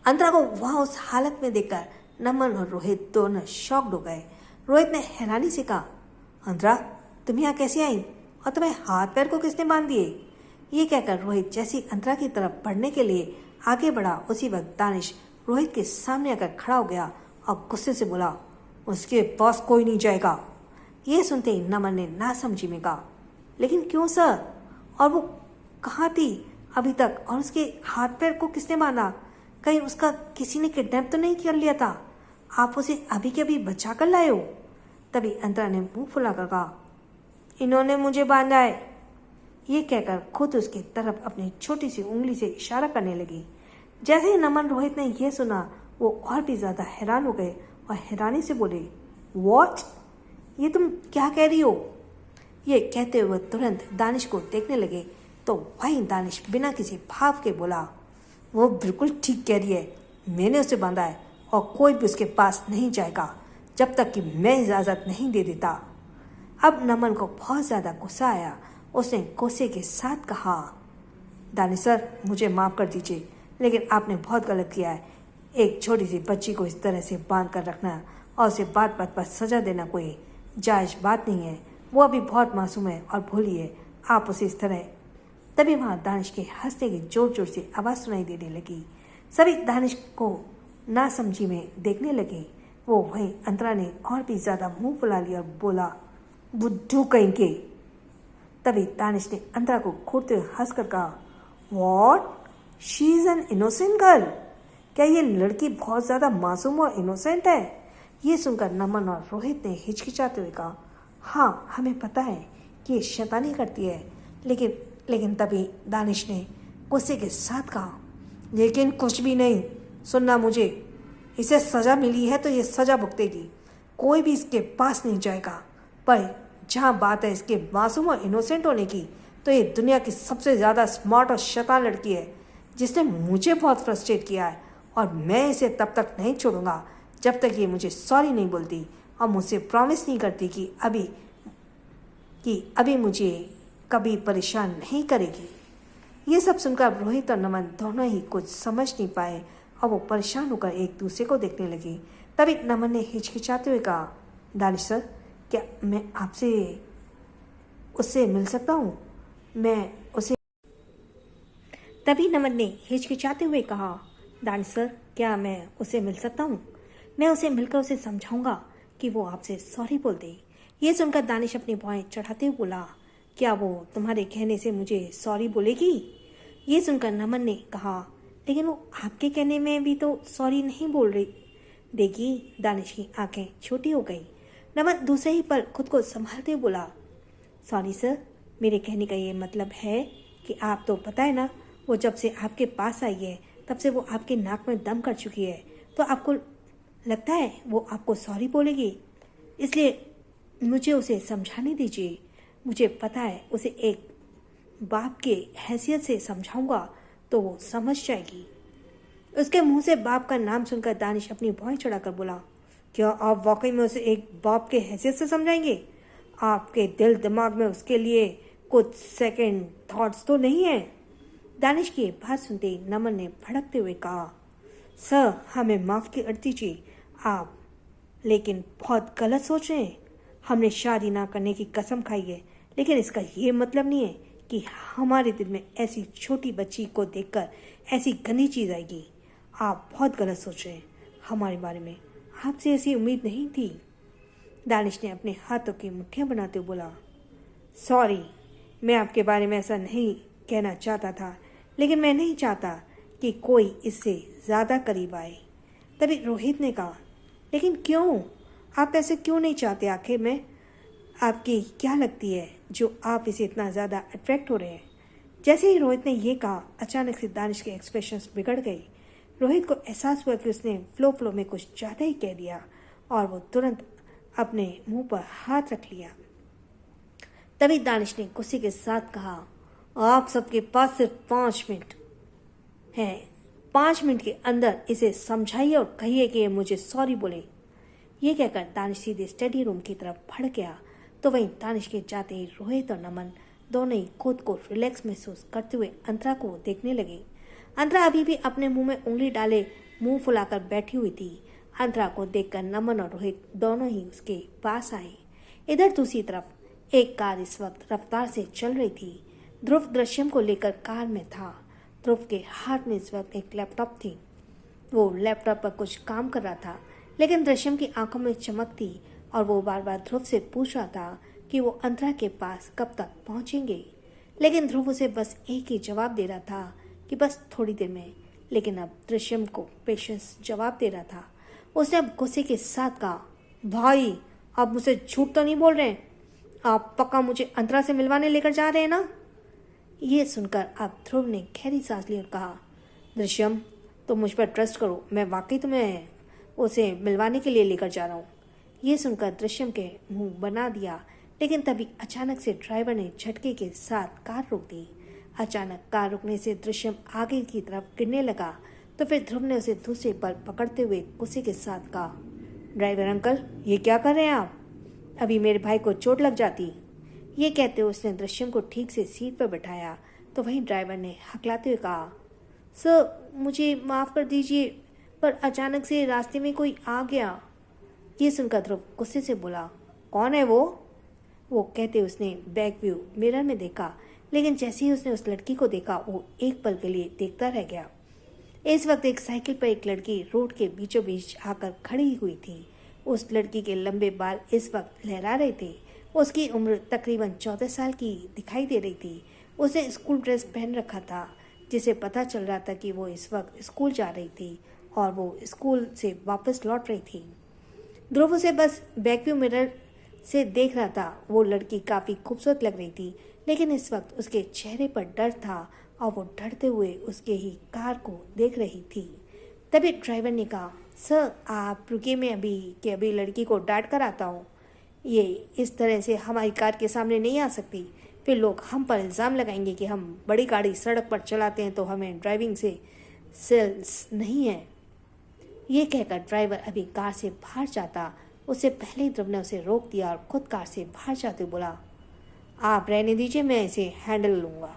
अंतरा को वहां उस हालत में देखकर नमन और रोहित दोनों शॉक्ड हो गए। रोहित ने हैरानी से कहा, अंतरा तुम यहाँ कैसे आई और तुम्हें हाथ पैर को किसने बांध दिए? ये कहकर रोहित जैसी अंतरा की तरफ बढ़ने के लिए आगे बढ़ा, उसी वक्त दानिश रोहित के सामने आकर खड़ा हो गया और गुस्से से बोला, उसके पास कोई नहीं जाएगा। ये सुनते ही नमन ने नासमझी में कहा, लेकिन क्यों सर? और वो कहाँ थी अभी तक और उसके हाथ पैर को किसने बांधा? कहीं उसका किसी ने किडनैप तो नहीं कर लिया था? आप उसे अभी के अभी बचा कर लाए हो? तभी अंतरा ने मुंह फुलाकर कहा, इन्होंने मुझे बांधा है। ये कहकर खुद उसकी तरफ अपनी छोटी सी उंगली से इशारा करने लगी। जैसे ही नमन रोहित ने यह सुना वो और भी ज्यादा हैरान हो गए और हैरानी से बोले, व्हाट? ये तुम क्या कह रही हो? ये कहते हुए तुरंत दानिश को देखने लगे तो वही दानिश बिना किसी भाव के बोला, वो बिल्कुल ठीक कह रही है, मैंने उसे बांधा है और कोई भी उसके पास नहीं जाएगा जब तक कि मैं इजाज़त नहीं दे देता। अब नमन को बहुत ज़्यादा गुस्सा आया। उसने गुस्से के साथ कहा, दानिश सर मुझे माफ़ कर दीजिए, लेकिन आपने बहुत गलत किया है। एक छोटी सी बच्ची को इस तरह से बांध कर रखना और उसे बात बात पर सजा देना कोई जायज़ बात नहीं है। वो अभी बहुत मासूम है और भोली है, आप उसे इस तरह। तभी वहाँ दानिश के हंसने की जोर जोर से आवाज़ सुनाई देने लगी। सभी दानिश को नासमझी में देखने लगे। वो वहीं अंतरा ने और भी ज़्यादा मुंह फुला लिया और बोला, बुद्धू कहीं के। तभी दानिश ने अंतरा को घूरते हुए हंसकर कहा, what? She is an innocent girl. क्या ये लड़की बहुत ज़्यादा मासूम और इनोसेंट है? ये सुनकर नमन और रोहित ने हिचकिचाते हुए कहा, हाँ हमें पता है कि ये शैतानी करती है, लेकिन तभी दानिश ने गुस्से के साथ कहा, लेकिन कुछ भी नहीं, सुनना मुझे, इसे सज़ा मिली है तो ये सज़ा भुगतेगी, कोई भी इसके पास नहीं जाएगा। पर जहाँ बात है इसके मासूम और इनोसेंट होने की, तो ये दुनिया की सबसे ज़्यादा स्मार्ट और शैतान लड़की है जिसने मुझे बहुत फ्रस्ट्रेट किया है, और मैं इसे तब तक नहीं छोड़ूंगा जब तक ये मुझे सॉरी नहीं बोलती और मुझसे प्रॉमिस नहीं करती कि अभी मुझे कभी परेशान नहीं करेगी। ये सब सुनकर रोहित और नमन दोनों ही कुछ समझ नहीं पाए और वो परेशान होकर एक दूसरे को देखने लगे। तभी नमन ने हिचकिचाते हुए कहा, दानिश सर क्या मैं आपसे उससे मिल सकता हूँ? तभी नमन ने हिचकिचाते हुए कहा, दानिश सर क्या मैं उसे मिल सकता हूँ? मैं उसे मिलकर उसे समझाऊंगा कि वो आपसे सॉरी बोल दे। ये सुनकर दानिश अपनी भौहें चढ़ाते हुए बोला, क्या वो तुम्हारे कहने से मुझे सॉरी बोलेगी? ये सुनकर नमन ने कहा, लेकिन वो आपके कहने में भी तो सॉरी नहीं बोल रही देगी। दानिश की आंखें छोटी हो गई। नमन दूसरे ही पल खुद को संभालते हुए बोला, सॉरी सर, मेरे कहने का ये मतलब है कि आप तो पता है ना, वो जब से आपके पास आई है तब से वो आपके नाक में दम कर चुकी है, तो आपको लगता है वो आपको सॉरी बोलेगी? इसलिए मुझे उसे समझाने दीजिए। मुझे पता है उसे एक बाप के हैसियत से समझाऊंगा तो वो समझ जाएगी। उसके मुंह से बाप का नाम सुनकर दानिश अपनी भौहें चढ़ाकर बोला, क्या आप वाकई में उसे एक बाप के हैसियत से समझाएंगे? आपके दिल दिमाग में उसके लिए कुछ सेकंड थॉट्स तो नहीं है? दानिश की बात सुनते ही नमन ने भड़कते हुए कहा, सर हमें माफ़ कर दीजिए आप, लेकिन बहुत गलत सोच रहे हैं। हमने शादी ना करने की कसम खाई है, लेकिन इसका ये मतलब नहीं है कि हमारे दिल में ऐसी छोटी बच्ची को देखकर ऐसी गंदी चीज़ आएगी। आप बहुत गलत सोच रहे हैं हमारे बारे में, आपसे ऐसी उम्मीद नहीं थी। दानिश ने अपने हाथों की मुट्ठियां बनाते हुए बोला, सॉरी, मैं आपके बारे में ऐसा नहीं कहना चाहता था, लेकिन मैं नहीं चाहता कि कोई इससे ज़्यादा करीब आए। तभी रोहित ने कहा, लेकिन क्यों? आप ऐसे क्यों नहीं चाहते? आखिर में आपकी क्या लगती है जो आप इसे इतना ज़्यादा अट्रैक्ट हो रहे हैं? जैसे ही रोहित ने यह कहा, अचानक से दानिश के एक्सप्रेशंस बिगड़ गए। रोहित को एहसास हुआ कि उसने फ्लो में कुछ ज़्यादा ही कह दिया और वो तुरंत अपने मुंह पर हाथ रख लिया। तभी दानिश ने गुस्से के साथ कहा, आप सबके पास सिर्फ 5 मिनट है। 5 मिनट के अंदर इसे समझाइए और कहिए कि मुझे सॉरी बोले। ये कहकर दानिश सीधे स्टडी रूम की तरफ बढ़ गया तो वहीं दानिश के जाते ही रोहित और नमन दोनों ही खुद को रिलैक्स महसूस करते हुए अंतरा को देखने लगे। अंतरा अभी भी अपने मुंह में उंगली डाले मुंह फुलाकर बैठी हुई थी। अंतरा को देखकर नमन और रोहित दोनों ही उसके पास आए। इधर दूसरी तरफ एक कार इस वक्त रफ्तार से चल रही थी। ध्रुव दृश्यम को लेकर कार में था। ध्रुव के हाथ में इस वक्त एक लैपटॉप थी। वो लैपटॉप पर कुछ काम कर रहा था, लेकिन दृश्यम की आंखों में चमक थी और वो बार बार ध्रुव से पूछ रहा था कि वो अंतरा के पास कब तक पहुंचेंगे। लेकिन ध्रुव उसे बस एक ही जवाब दे रहा था कि बस थोड़ी देर में। लेकिन अब दृश्यम को पेशेंस जवाब दे रहा था। उसने अब गुस्से के साथ कहा, भाई आप मुझसे झूठ तो नहीं बोल रहे? आप पक्का मुझे अंतरा से मिलवाने लेकर जा रहे हैं ना? ये सुनकर अब ध्रुव ने गहरी सांस ली और कहा, दृश्यम तुम मुझ पर ट्रस्ट करो, मैं वाकई तुम्हें उसे मिलवाने के लिए लेकर जा रहा हूँ। ये सुनकर दृश्यम के मुंह बना दिया, लेकिन तभी अचानक से ड्राइवर ने झटके के साथ कार रोक दी। अचानक कार रुकने से दृश्यम आगे की तरफ गिरने लगा तो फिर ध्रुव ने उसे दूसरे पल पकड़ते हुए गुस्से के साथ कहा, ड्राइवर अंकल ये क्या कर रहे हैं आप? अभी मेरे भाई को चोट लग जाती। ये कहते हुए उसने दृश्यम को ठीक से सीट पर बैठाया तो वहीं ड्राइवर ने हकलाते हुए कहा, सर मुझे माफ़ कर दीजिए, पर अचानक से रास्ते में कोई आ गया। ये सुनकर ध्रुव गुस्से से बोला, कौन है वो? वो कहते उसने बैक व्यू मिरर में देखा, लेकिन जैसे ही उसने उस लड़की को देखा वो एक पल के लिए देखता रह गया। इस वक्त एक साइकिल पर एक लड़की रोड के बीचों बीच आकर खड़ी हुई थी। उस लड़की के लंबे बाल इस वक्त लहरा रहे थे। उसकी उम्र तकरीबन 14 साल की दिखाई दे रही थी। उसने स्कूल ड्रेस पहन रखा था, जिसे पता चल रहा था कि वो इस वक्त स्कूल जा रही थी और वो स्कूल से वापस लौट रही थी। ध्रुव उसे बस बैकव्यू मिरर से देख रहा था। वो लड़की काफ़ी खूबसूरत लग रही थी, लेकिन इस वक्त उसके चेहरे पर डर था और वो डरते हुए उसके ही कार को देख रही थी। तभी ड्राइवर ने कहा, सर आप रुकिए, मैं अभी लड़की को डांट कर आता हूँ। ये इस तरह से हमारी कार के सामने नहीं आ सकती, फिर लोग हम पर इल्ज़ाम लगाएंगे कि हम बड़ी गाड़ी सड़क पर चलाते हैं तो हमें ड्राइविंग से सेल्स नहीं है। ये कहकर ड्राइवर अभी कार से बाहर जाता, उससे पहले ही ध्रुव ने उसे रोक दिया और खुद कार से बाहर जाते बोला, आप रहने दीजिए, मैं इसे हैंडल लूँगा।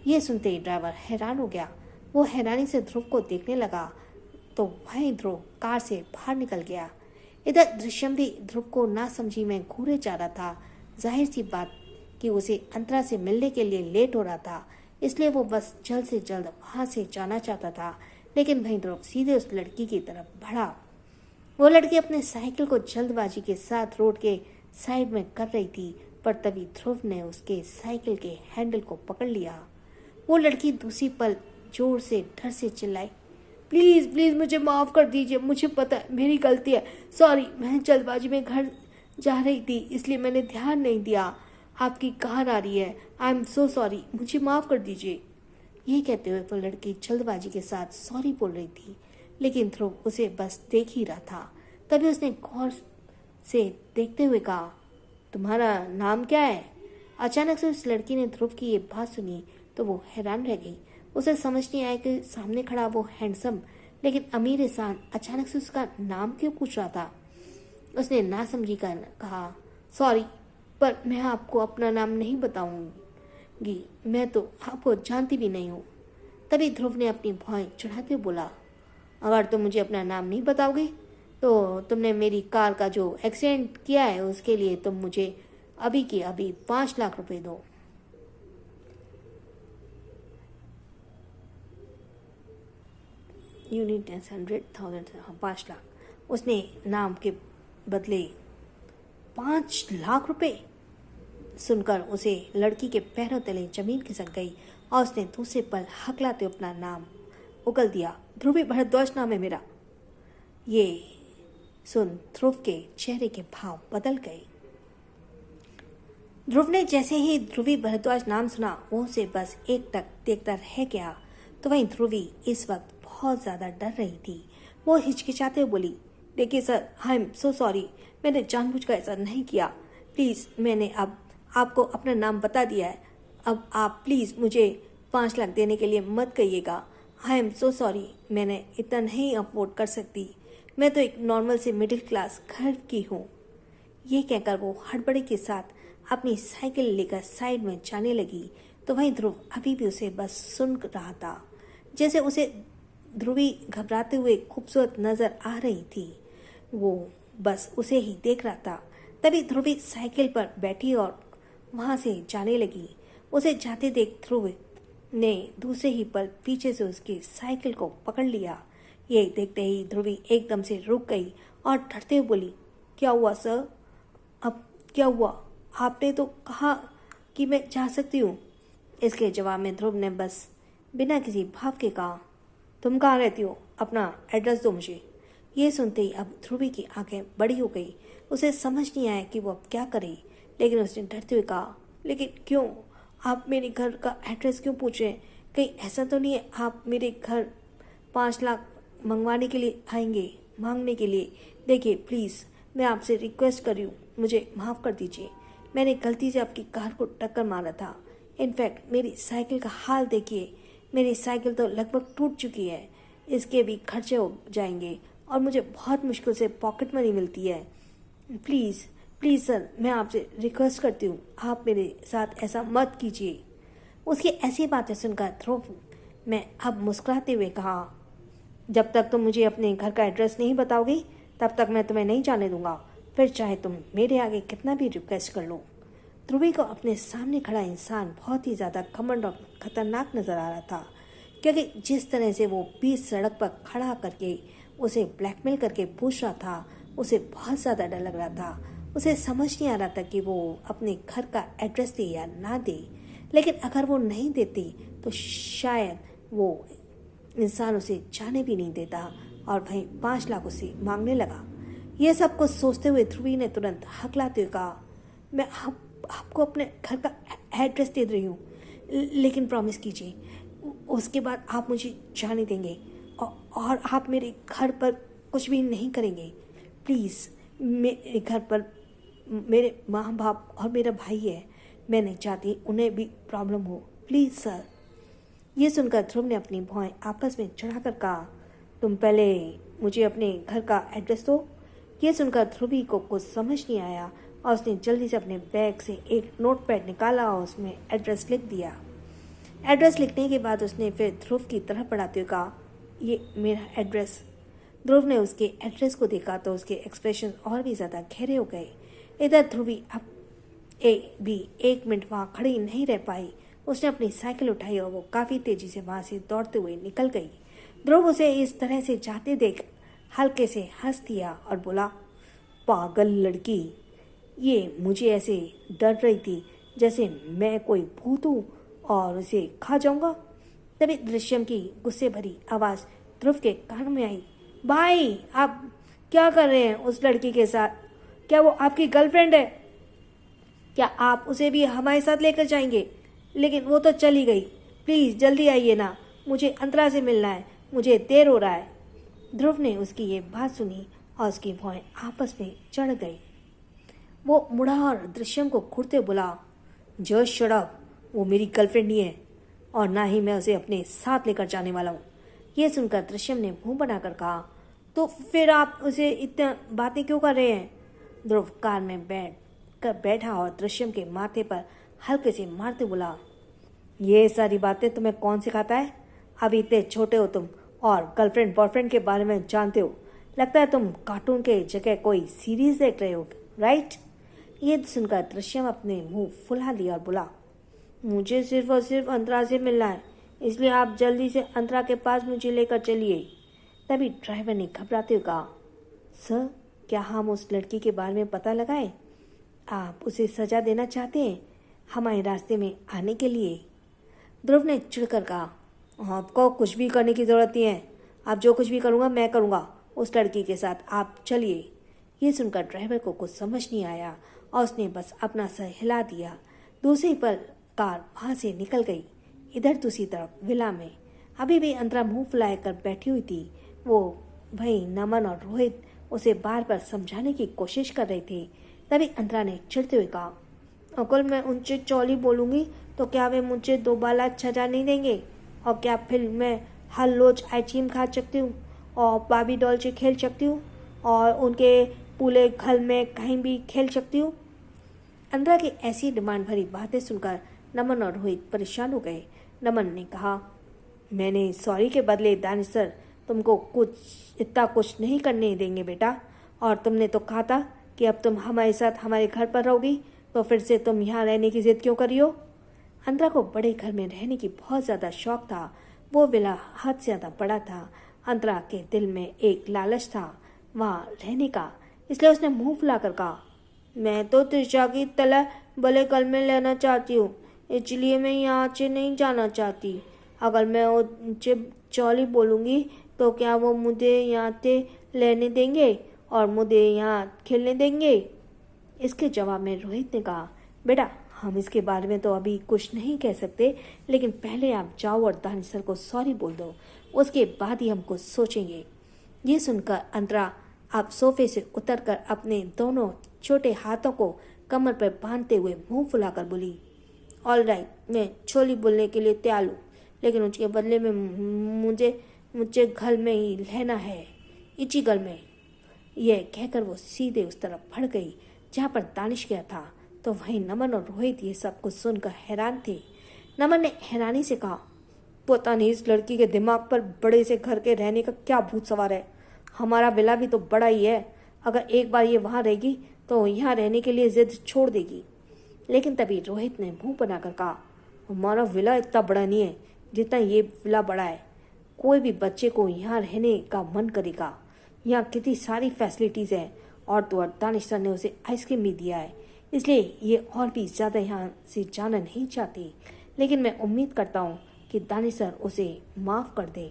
ये सुनते ही ड्राइवर हैरान हो गया। वो हैरानी से ध्रुव को देखने लगा तो वहीं ध्रुव कार से बाहर निकल गया। इधर दृश्यम भी ध्रुव को ना समझी में घूरे जा रहा था। जाहिर सी बात कि उसे अंतरा से मिलने के लिए लेट हो रहा था, इसलिए वो बस जल्द से जल्द वहाँ से जाना चाहता था। लेकिन वहीं ध्रुव सीधे उस लड़की की तरफ बढ़ा। वो लड़की अपने साइकिल को जल्दबाजी के साथ रोड के साइड में कर रही थी, पर तभी ध्रुव ने उसके साइकिल के हैंडल को पकड़ लिया। वो लड़की दूसरी पल जोर से डर से चिल्लाई, प्लीज़ प्लीज़ मुझे माफ़ कर दीजिए, मुझे पता है मेरी गलती है, सॉरी, मैं जल्दबाजी में घर जा रही थी इसलिए मैंने ध्यान नहीं दिया। आपकी कार आ रही है, आई एम सो सॉरी, मुझे माफ़ कर दीजिए। ये कहते हुए वो लड़की जल्दबाजी के साथ सॉरी बोल रही थी, लेकिन ध्रुव उसे बस देख ही रहा था। तभी उसने गौर से देखते हुए कहा, तुम्हारा नाम क्या है? अचानक से उस लड़की ने ध्रुव की ये बात सुनी तो वो हैरान रह गई। उसे समझ नहीं आया कि सामने खड़ा वो हैंडसम लेकिन अमीर इंसान अचानक से उसका नाम क्यों पूछ रहा था। उसने ना समझी कर कहा, सॉरी, पर मैं आपको अपना नाम नहीं बताऊंगी, मैं तो आपको जानती भी नहीं हूँ। तभी ध्रुव ने अपनी भौहें चढ़ाते बोला, अगर तुम मुझे अपना नाम नहीं बताओगे तो तुमने मेरी कार का जो एक्सीडेंट किया है उसके लिए तुम मुझे अभी के अभी 5 लाख रुपए दो। यूनिट 100,000 5 लाख। उसने नाम के बदले 5 लाख रुपए सुनकर उसे लड़की के पैरों तले जमीन खिसक गई और उसने दूसरे पल हकलाते अपना नाम उगल दिया, ध्रुवी भारद्वाज नाम है मेरा। ये सुन ध्रुव के चेहरे के भाव बदल गए। ध्रुव ने जैसे ही ध्रुवी भारद्वाज नाम सुना वो उसे बस एक टक देखता रह गया। तो वहीं ध्रुवी इस वक्त बहुत बहुत ज़्यादा डर रही थी। वो हिचकिचाते हुए बोली, देखिए sir, I am so sorry, मैंने जानबूझकर ऐसा नहीं किया। प्लीज़, मैंने अब आपको अपना नाम बता दिया है। अब आप प्लीज़ मुझे 5 लाख देने के लिए मत कहिएगा। आई एम सो सॉरी, मैंने इतना नहीं अफोर्ड कर सकती। मैं तो एक नॉर्मल से मिडिल क्लास घर की हूँ। ये कहकर वो हड़बड़ी के साथ अपनी साइकिल लेकर साइड में जाने लगी, तो वहीं ध्रुव अभी भी उसे बस सुन रहा था। जैसे उसे ध्रुवी घबराते हुए खूबसूरत नजर आ रही थी, वो बस उसे ही देख रहा था। तभी ध्रुवी साइकिल पर बैठी और वहां से जाने लगी। उसे जाते देख ध्रुव ने दूसरे ही पल पीछे से उसकी साइकिल को पकड़ लिया। ये देखते ही ध्रुवी एकदम से रुक गई और डरते हुए बोली, क्या हुआ सर? अब क्या हुआ? आपने तो कहा कि मैं जा सकती हूँ। इसके जवाब में ध्रुव ने बस बिना किसी भाव के कहा, तुम कहाँ रहती हो? अपना एड्रेस दो मुझे। ये सुनते ही अब ध्रुवी की आंखें बड़ी हो गई। उसे समझ नहीं आया कि वो अब क्या करे, लेकिन उसने डरते हुए कहा, लेकिन क्यों? आप मेरे घर का एड्रेस क्यों पूछ रहे हैं? कहीं ऐसा तो नहीं है आप मेरे घर 5 लाख मंगवाने के लिए आएंगे, मांगने के लिए? देखिए प्लीज़, मैं आपसे रिक्वेस्ट कर रही हूँ, मुझे माफ़ कर दीजिए। मैंने गलती से आपकी कार को टक्कर मारा था। इनफैक्ट मेरी साइकिल का हाल देखिए, मेरी साइकिल तो लगभग टूट चुकी है। इसके भी खर्चे हो जाएंगे और मुझे बहुत मुश्किल से पॉकेट मनी मिलती है। प्लीज़ प्लीज़ सर, मैं आपसे रिक्वेस्ट करती हूँ, आप मेरे साथ ऐसा मत कीजिए। उसकी ऐसी बातें सुनकर ध्रुव मैं अब मुस्कुराते हुए कहा, जब तक तुम मुझे अपने घर का एड्रेस नहीं बताओगी तब तक मैं तुम्हें नहीं जाने दूंगा, फिर चाहे तुम मेरे आगे कितना भी रिक्वेस्ट कर लो। ध्रुवी को अपने सामने खड़ा इंसान बहुत ही ज़्यादा घमंड और खतरनाक नजर आ रहा था, क्योंकि जिस तरह से वो बीच सड़क पर खड़ा करके उसे ब्लैकमेल करके पूछ रहा था, उसे बहुत ज़्यादा डर लग रहा था। उसे समझ नहीं आ रहा था कि वो अपने घर का एड्रेस दे या ना दे, लेकिन अगर वो नहीं देती तो शायद वो इंसान उसे जाने भी नहीं देता और वहीं 5 लाख उसे मांगने लगा। ये सब कुछ सोचते हुए ध्रुवी ने तुरंत हकलाते हुए कहा, मैं आपको अपने घर का एड्रेस दे रही हूँ, लेकिन प्रॉमिस कीजिए उसके बाद आप मुझे जाने देंगे और आप मेरे घर पर कुछ भी नहीं करेंगे। प्लीज़, मेरे घर पर मेरे माँ बाप और मेरा भाई है, मैं नहीं चाहती उन्हें भी प्रॉब्लम हो। Please sir. ये सुनकर ध्रुव ने अपनी भौहें आपस में चढ़ाकर कहा, तुम पहले मुझे अपने घर का एड्रेस दो। ये सुनकर ध्रुवी को कुछ समझ नहीं आया और उसने जल्दी से अपने बैग से एक नोटपैड निकाला और उसमें एड्रेस लिख दिया। एड्रेस लिखने के बाद उसने फिर ध्रुव की तरफ बढ़ाते हुए कहा, ये मेरा एड्रेस। ध्रुव ने उसके एड्रेस को देखा तो उसके एक्सप्रेशन और भी ज़्यादा गहरे हो गए। इधर ध्रुवी अब भी 1 मिनट वहाँ खड़ी नहीं रह पाई। उसने अपनी साइकिल उठाई और वो काफ़ी तेजी से वहाँ से दौड़ते हुए निकल गई। ध्रुव उसे इस तरह से जाते देख हल्के से हंस दिया और बोला, पागल लड़की, ये मुझे ऐसे डर रही थी जैसे मैं कोई भूत हूँ और उसे खा जाऊंगा। तभी दृश्यम की गुस्से भरी आवाज़ ध्रुव के कान में आई, भाई आप क्या कर रहे हैं उस लड़की के साथ? क्या वो आपकी गर्लफ्रेंड है? क्या आप उसे भी हमारे साथ लेकर जाएंगे? लेकिन वो तो चली गई। प्लीज़ जल्दी आइए ना, मुझे अंतरा से मिलना है, मुझे देर हो रहा है। ध्रुव ने उसकी ये बात सुनी और उसकी भौहें आपस में चढ़ गई। वो मुड़ा और दृश्यम को घूरते बोला, जस्ट शट अप, वो मेरी गर्लफ्रेंड नहीं है और ना ही मैं उसे अपने साथ लेकर जाने वाला हूँ। ये सुनकर दृश्यम ने मुंह बनाकर कहा, तो फिर आप उसे इतना बातें क्यों कर रहे हैं? ध्रुव कार में बैठा और दृश्यम के माथे पर हल्के से मारते बोला, ये सारी बातें तुम्हें कौन सिखाता है? अभी इतने छोटे हो तुम और गर्लफ्रेंड बॉयफ्रेंड के बारे में जानते हो। लगता है तुम कार्टून के जगह कोई सीरीज देख रहे हो, राइट? ये सुनकर दृश्यम अपने मुंह फुला लिया और बोला, मुझे सिर्फ और सिर्फ अंतरा से मिलना है, इसलिए आप जल्दी से अंतरा के पास मुझे लेकर चलिए। तभी ड्राइवर ने घबराते हुए कहा, सर क्या हम उस लड़की के बारे में पता लगाएं? आप उसे सजा देना चाहते हैं हमारे रास्ते में आने के लिए? ध्रुव ने चिढ़कर कहा, आपको कुछ भी करने की ज़रूरत नहीं है, आप जो कुछ भी करूँगा मैं करूँगा उस लड़की के साथ, आप चलिए। ये सुनकर ड्राइवर को कुछ समझ नहीं आया और उसने बस अपना सर हिला दिया। दूसरी पल कार वहाँ से निकल गई। इधर दूसरी तरफ विला में अभी भी अंतरा मुंह फुलाए कर बैठी हुई थी। वो वहीं नमन और रोहित उसे बार बार समझाने की कोशिश कर रहे थे। तभी अंतरा ने चिढ़ते हुए कहा, अगर मैं उनसे चौली बोलूँगी तो क्या वे मुझे दोबारा सजा नहीं देंगे? और क्या फिर मैं हर रोज आइसक्रीम खा सकती हूँ और बाबी डॉल से खेल सकती हूँ और उनके पूरे घर में कहीं भी खेल सकती हूँ? अंतरा की ऐसी डिमांड भरी बातें सुनकर नमन और रोहित परेशान हो गए। नमन ने कहा, मैंने सॉरी के बदले दानिश सर तुमको इतना कुछ नहीं करने देंगे बेटा। और तुमने तो कहा था कि अब तुम हमारे साथ हमारे घर पर रहोगी, तो फिर से तुम यहाँ रहने की जिद क्यों करी हो? अंतरा को बड़े घर में रहने की बहुत ज़्यादा शौक था। वो विला हद से ज़्यादा बड़ा था। अंतरा के दिल में एक लालच था वहाँ रहने का, इसलिए उसने मुंह फुलाकर कहा, मैं तो त्रिशा की तरह बड़े घर में लेना चाहती हूँ, इसलिए मैं यहाँ से नहीं जाना चाहती। अगर मैं उनसे चौली बोलूँगी तो क्या वो मुझे यहाँ से लेने देंगे और मुझे यहाँ खेलने देंगे? इसके जवाब में रोहित ने कहा, बेटा हम इसके बारे में तो अभी कुछ नहीं कह सकते, लेकिन पहले आप जाओ और दानिश सर को सॉरी बोल दो, उसके बाद ही हम कुछ सोचेंगे। ये सुनकर अंतरा अब सोफे से उतरकर अपने दोनों छोटे हाथों को कमर पर बांधते हुए मुंह फुलाकर बोली, ऑल राइट, मैं चोली बोलने के लिए तैयार हूँ, लेकिन उसके बदले में मुझे घर में ही रहना है, इसी घर में। यह कहकर वो सीधे उस तरफ बढ़ गई जहाँ पर दानिश गया था। तो वहीं नमन और रोहित ये सब कुछ सुनकर हैरान थे। नमन ने हैरानी से कहा, पता नहीं इस लड़की के दिमाग पर बड़े से घर के रहने का क्या भूत सवार है। हमारा विला भी तो बड़ा ही है, अगर एक बार ये वहाँ रहेगी तो यहाँ रहने के लिए जिद छोड़ देगी। लेकिन तभी रोहित ने मुंह बनाकर कहा, हमारा विला इतना बड़ा नहीं है जितना ये विला बड़ा है। कोई भी बच्चे को यहाँ रहने का मन करेगा। यहाँ कितनी सारी फैसिलिटीज़ है और तो और दानिश सर ने उसे आइसक्रीम भी दिया है, इसलिए ये और भी ज़्यादा यहाँ से जाना नहीं चाहती। लेकिन मैं उम्मीद करता हूँ कि दानिश सर उसे माफ़ कर दें।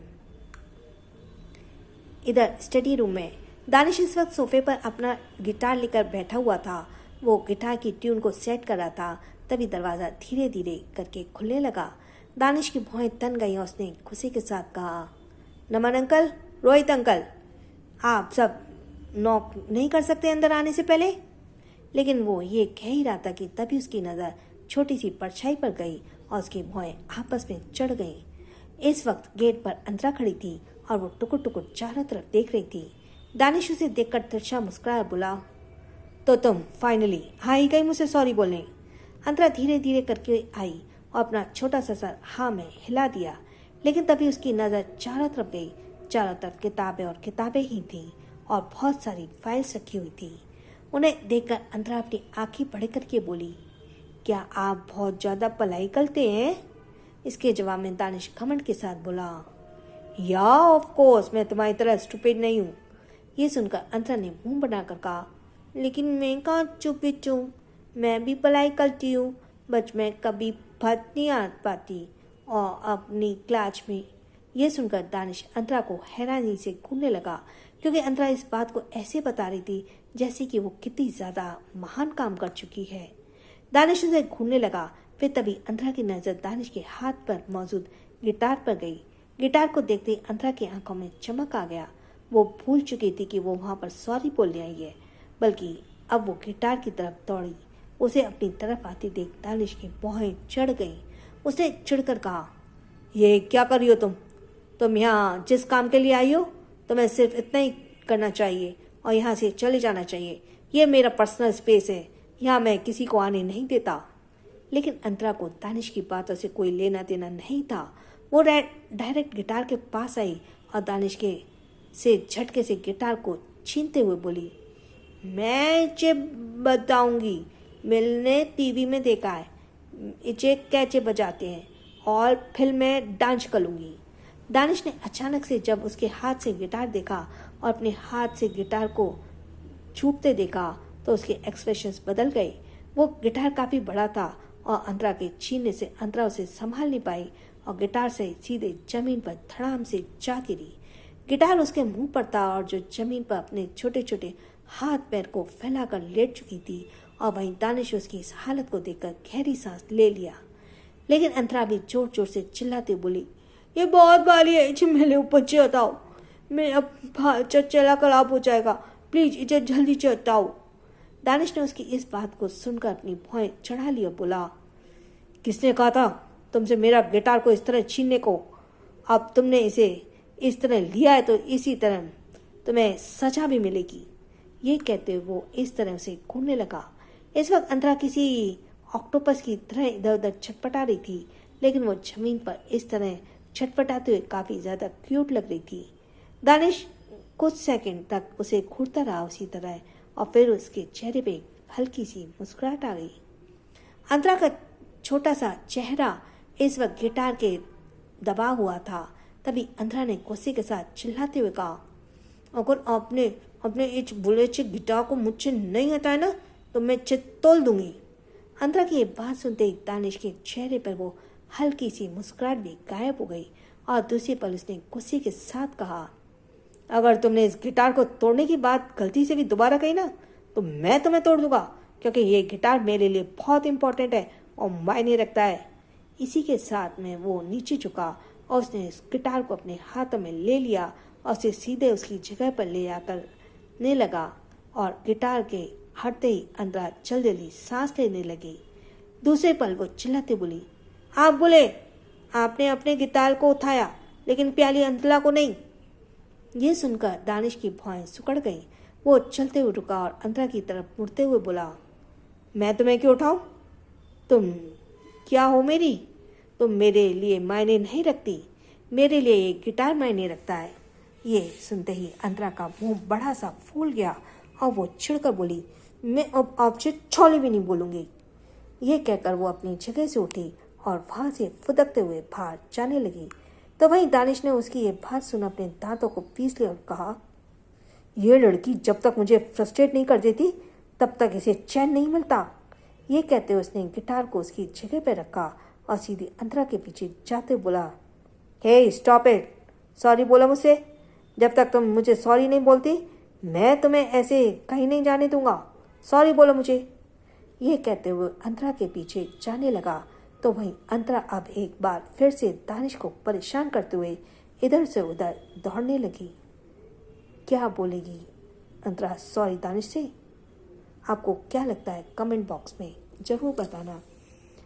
इधर स्टडी रूम में दानिश इस वक्त सोफे पर अपना गिटार लेकर बैठा हुआ था। वो गिटार की ट्यून को सेट कर रहा था। तभी दरवाज़ा धीरे धीरे करके खुलने लगा। दानिश की भौहें तन गई और उसने खुशी के साथ कहा, नमन अंकल, रोहित अंकल, आप सब नॉक नहीं कर सकते अंदर आने से पहले? लेकिन वो ये कह ही रहा था कि तभी उसकी नज़र छोटी सी परछाई पर गई और उसकी भौहें आपस में चढ़ गईं। इस वक्त गेट पर अंतरा खड़ी थी और वो टुकुर टुकुर चारों तरफ देख रही थी। दानिश उसे देखकर तिरछा मुस्कुराया बोला, तो तुम फाइनली आ ही गई मुझसे सॉरी बोलने। अंतरा धीरे धीरे करके आई और अपना छोटा सा सर हाँ में हिला दिया। लेकिन तभी उसकी नज़र चारों तरफ गई। चारों तरफ किताबें और किताबें ही थीं और बहुत सारी फाइल्स रखी हुई थी। उन्हें देखकर अंतरा अपनी आंखें बड़े करके बोली, क्या आप बहुत ज़्यादा पढ़ाई करते हैं? इसके जवाब में दानिश घमंड के साथ बोला, या ऑफ कोर्स, मैं तुम्हारी तरह स्टूपिड नहीं हूँ। ये सुनकर अंतरा ने मुंह बनाकर कहा, लेकिन मैं कहाँ स्टूपिड हूँ, मैं भी पढ़ाई करती हूँ, बस मैं कभी फर्क नहीं आ पाती और अपनी क्लास में। यह सुनकर दानिश अंतरा को हैरानी से घूरने लगा, क्योंकि अंतरा इस बात को ऐसे बता रही थी जैसे कि वो कितनी ज़्यादा महान काम कर चुकी है। दानिश उसे घूरने लगा। फिर तभी अंतरा की नज़र दानिश के हाथ पर मौजूद गिटार पर गई। गिटार को देखते ही अंतरा की आंखों में चमक आ गया। वो भूल चुकी थी कि वो वहाँ पर सॉरी बोलने आई है, बल्कि अब वो गिटार की तरफ दौड़ी। उसे अपनी तरफ आती देख दानिश की भौहें चढ़ गईं। उसने चिढ़कर कहा, ये क्या कर रही हो तुम यहाँ जिस काम के लिए आई हो तुम्हें सिर्फ इतना ही करना चाहिए और यहाँ से चले जाना चाहिए। ये मेरा पर्सनल स्पेस है, यहाँ मैं किसी को आने नहीं देता। लेकिन अंतरा को दानिश की बातों से कोई लेना देना नहीं था। वो डायरेक्ट गिटार के पास आई और दानिश के से झटके से गिटार को छीनते हुए बोली, मैं इसे बताऊंगी, मैंने टीवी में देखा है इसे कैसे बजाते हैं और फिर मैं डांस करूंगी। दानिश ने अचानक से जब उसके हाथ से गिटार देखा और अपने हाथ से गिटार को छूटते देखा तो उसके एक्सप्रेशंस बदल गए। वो गिटार काफ़ी बड़ा था और अंतरा के छीनने से अंतरा उसे संभाल नहीं पाई और गिटार से सीधे जमीन पर धड़ाम से जा गिरी। गिटार उसके मुंह पर था और जो जमीन पर अपने छोटे छोटे हाथ पैर को फैलाकर लेट चुकी थी, और वहीं दानिश उसकी इस हालत को देखकर गहरी सांस ले लिया। लेकिन अंतरा भी जोर जोर से चिल्लाते बोली, ये बहुत भारी है, इसे मेरे ऊपर से हटाओ, मैं अब चला खराब हो जाएगा, प्लीज इसे जल्दी से हटाओ। दानिश ने उसकी इस बात को सुनकर अपनी भौहें चढ़ा ली और बोला, किसने कहा था तुमसे मेरा गिटार को इस तरह छीनने को? अब तुमने इसे इस तरह लिया है तो इसी तरह तुम्हें सजा भी मिलेगी। ये कहते हुए वो इस तरह उसे घूरने लगा। इस वक्त अंतरा किसी ऑक्टोपस की तरह इधर उधर छटपटा रही थी, लेकिन वो जमीन पर इस तरह छटपटाते हुए काफी ज्यादा क्यूट लग रही थी। दानिश कुछ सेकंड तक उसे घूरता रहा उसी तरह, और फिर उसके चेहरे पे हल्की सी मुस्कुराहट आ गई। अंतरा का छोटा सा चेहरा इस वक्त गिटार के दबा हुआ था। तभी अंतरा ने गुस्से के साथ चिल्लाते हुए कहा, अगर आपने अपने इस बुलेचे गिटार को मुझसे नहीं हटाया ना तो मैं तोल दूंगी। अंतरा की ये बात सुनते ही दानिश के चेहरे पर वो हल्की सी मुस्कुराहट भी गायब हो गई, और दूसरे पल उसने गुस्से के साथ कहा, अगर तुमने इस गिटार को तोड़ने की बात गलती से भी दोबारा कही ना तो मैं तुम्हें तोड़ दूंगा, क्योंकि ये गिटार मेरे लिए बहुत इंपॉर्टेंट है और मायने रखता है। इसी के साथ में वो नीचे झुका और उसने इस गिटार को अपने हाथों में ले लिया और उसे सीधे उसकी जगह पर ले जाकर ने लगा, और गिटार के हटते ही अंतरा जल्दी सांस लेने लगी। दूसरे पल वो चिल्लाते बोली, आप बोले आपने अपने गिटार को उठाया लेकिन प्याली अंतरा को नहीं। ये सुनकर दानिश की भौहें सिकुड़ गई। वो चलते हुए रुका और अंतरा की तरफ मुड़ते हुए बोला, मैं तुम्हें क्यों उठाऊं? तुम क्या हो मेरी? तुम मेरे लिए मायने नहीं रखती, मेरे लिए ये गिटार मायने रखता है। ये सुनते ही अंतरा का मुंह बड़ा सा फूल गया और वो चिढ़कर बोली, मैं अब आपसे छोले भी नहीं बोलूंगी। ये कहकर वो अपनी जगह से उठी और वहां से फुदकते हुए बाहर जाने लगी। तो वहीं दानिश ने उसकी ये बात सुन अपने दांतों को पीस लिया और कहा, ये लड़की जब तक मुझे फ्रस्ट्रेट नहीं कर देती तब तक इसे चैन नहीं मिलता। ये कहते हुए उसने गिटार को उसकी जगह पर रखा और सीधी अंतरा के पीछे जाते बोला, हे स्टॉप इट, सॉरी बोला मुझसे। जब तक तुम मुझे सॉरी नहीं बोलती मैं तुम्हें ऐसे कहीं नहीं जाने दूंगा, सॉरी बोलो मुझे। ये कहते हुए अंतरा के पीछे जाने लगा। तो वहीं अंतरा अब एक बार फिर से दानिश को परेशान करते हुए इधर से उधर दौड़ने लगी। क्या बोलेगी अंतरा सॉरी दानिश से? आपको क्या लगता है कमेंट बॉक्स में ज़रूर बताना।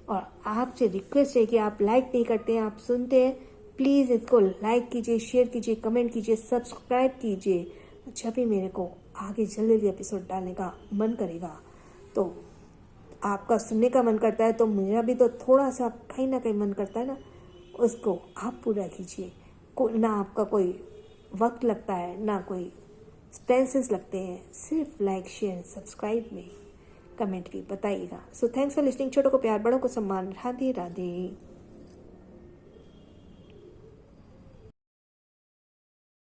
और आपसे रिक्वेस्ट है कि आप लाइक नहीं करते हैं, आप सुनते हैं, प्लीज़ इसको लाइक कीजिए, शेयर कीजिए, कमेंट कीजिए, सब्सक्राइब कीजिए। जब भी मेरे को आगे जल्दी एपिसोड डालने का मन करेगा तो आपका सुनने का मन करता है, तो मेरा भी तो थोड़ा सा कहीं ना कहीं मन करता है ना, उसको आप पूरा कीजिए। ना आपका कोई वक्त लगता है ना कोई एक्सपेंसेस लगते हैं, सिर्फ लाइक शेयर सब्सक्राइब में कमेंट भी बताइएगा। So thanks for listening. छोटों को प्यार, बड़ों को सम्मान। राधे राधे।